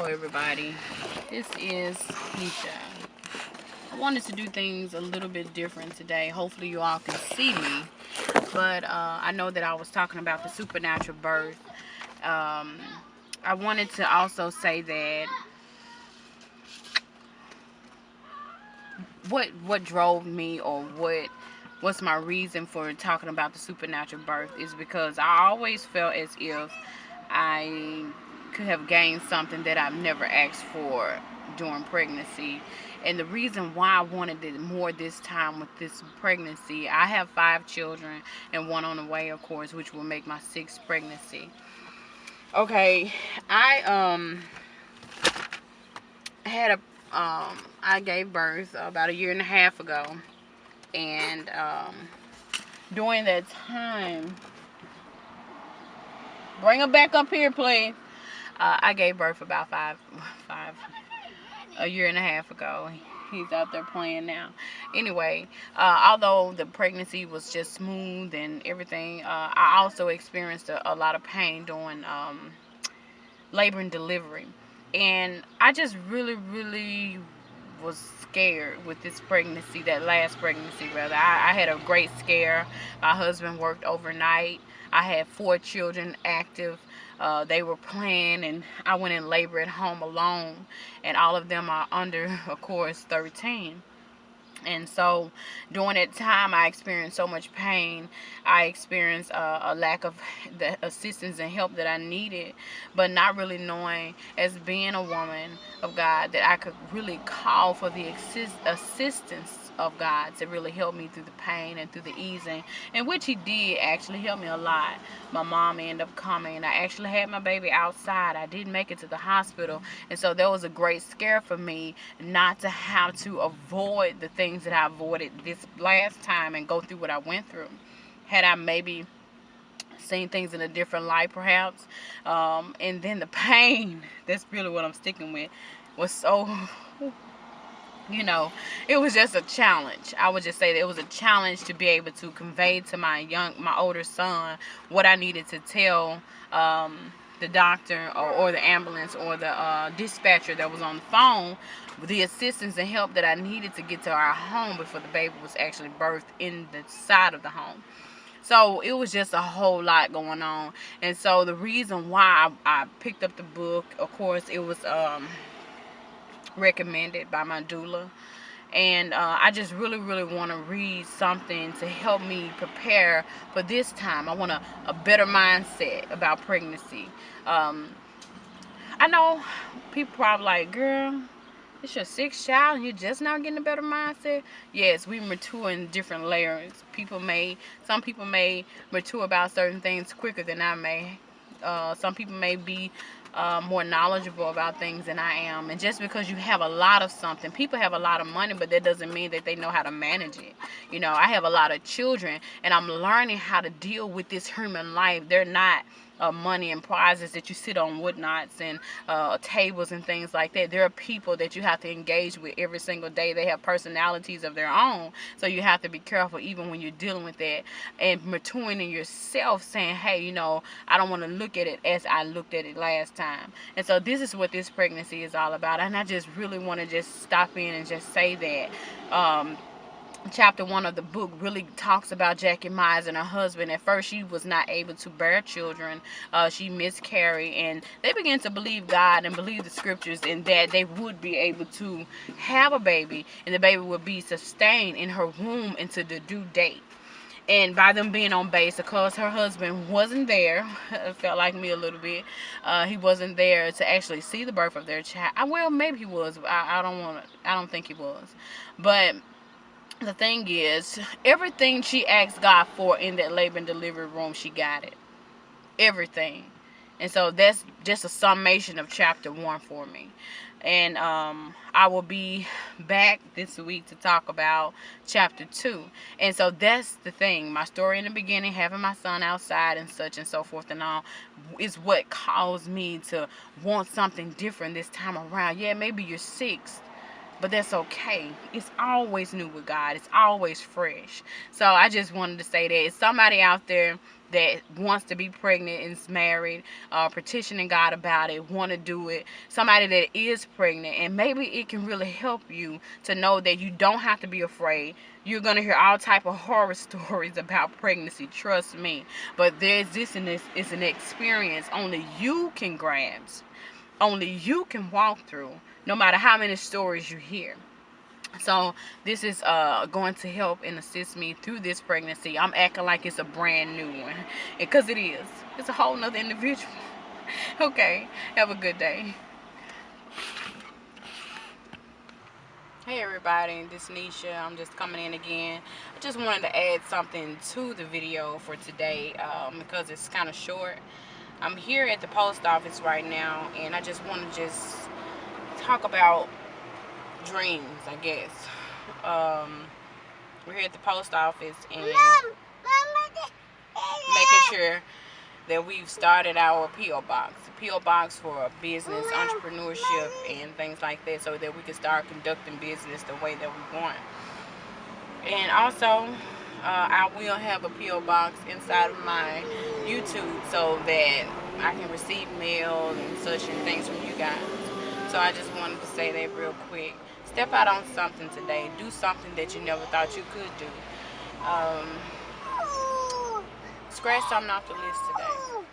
everybody. This is Nisha. I wanted to do things a little bit different today. Hopefully you all can see me. But I know that I was talking about the supernatural birth. I wanted to also say that what drove me, or what's my reason for talking about the supernatural birth, is because I always felt as if I could have gained something that I've never asked for during pregnancy. And the reason why I wanted it more this time with this pregnancy, I have 5 children and one on the way, of course, which will make my 6th pregnancy. Okay, had a I gave birth about a year and a half ago, and during that time, bring her back up here, please. I gave birth about a year and a half ago. He's out there playing now. Anyway, although the pregnancy was just smooth and everything, I also experienced a lot of pain during labor and delivery. And I just really was scared with this pregnancy, that last pregnancy rather. I had a great scare. My husband worked overnight. I had 4 children active. They were playing, and I went in labor at home alone, and all of them are under, of course, 13. And so during that time, I experienced so much pain. I experienced a lack of the assistance and help that I needed, but not really knowing, as being a woman of God, that I could really call for the assistance of God to really help me through the pain and through the easing, in which He did actually help me a lot. My mom ended up coming. I actually had my baby outside. I didn't make it to the hospital, and so that was a great scare for me, not to have to avoid the things that I avoided this last time and go through what I went through. Had I maybe seen things in a different light, perhaps, and then the pain, that's really what I'm sticking with, was so it was just a challenge. I would just say that it was a challenge to be able to convey to my older son what I needed to tell the doctor or the ambulance or the dispatcher that was on the phone, the assistance and help that I needed to get to our home before the baby was actually birthed in the side of the home. So it was just a whole lot going on. And so the reason why I picked up the book, of course, it was recommended by my doula, and I just really want to read something to help me prepare for this time. I want a better mindset about pregnancy. I know people probably like, girl, it's your 6th child and you're just not getting a better mindset. Yes, we mature in different layers. Some people may mature about certain things quicker than I may. Some people may be more knowledgeable about things than I am. And just because you have a lot of something, people have a lot of money, but that doesn't mean that they know how to manage it. I have a lot of children, and I'm learning how to deal with this human life. They're not money and prizes that you sit on whatnots and tables and things like that. There are people that you have to engage with every single day. They have personalities of their own, so you have to be careful even when you're dealing with that, and maturing in yourself, saying, hey, I don't want to look at it as I looked at it last time. And so this is what this pregnancy is all about. And I just really want to just stop in and just say that chapter 1 of the book really talks about Jackie Mize and her husband. At first, she was not able to bear children. She miscarried, and they began to believe God and believe the scriptures, and that they would be able to have a baby, and the baby would be sustained in her womb into the due date. And by them being on base, because her husband wasn't there, it felt like me a little bit, he wasn't there to actually see the birth of their child. Well, maybe he was. I don't think he was. But the thing is, everything she asked God for in that labor and delivery room, she got it. Everything. And so that's just a summation of chapter 1 for me. And I will be back this week to talk about chapter 2. And so that's the thing. My story in the beginning, having my son outside and such and so forth and all, is what caused me to want something different this time around. Yeah, maybe you're 6. but that's okay. It's always new with God. It's always fresh. So I just wanted to say that it's somebody out there that wants to be pregnant and is married, petitioning God about it, want to do it. Somebody that is pregnant, and maybe it can really help you to know that you don't have to be afraid. You're gonna hear all type of horror stories about pregnancy. Trust me. But this is an experience only you can grasp, only you can walk through, no matter how many stories you hear. So this is going to help and assist me through this pregnancy. I'm acting like it's a brand new one, because it is. It's a whole nother individual. Okay, have a good day. Hey everybody, this is Nisha. I'm just coming in again. I just wanted to add something to the video for today, because it's kind of short. I'm here at the post office right now, and I just want to just talk about dreams, I guess. We're here at the post office and making sure that we've started our P.O. box. A P.O. box for business, entrepreneurship, and things like that, so that we can start conducting business the way that we want. And also, I will have a P.O. box inside of my YouTube so that I can receive mail and such and things from you guys. So I just wanted to say that real quick. Step out on something today. Do something that you never thought you could do. Scratch something off the list today.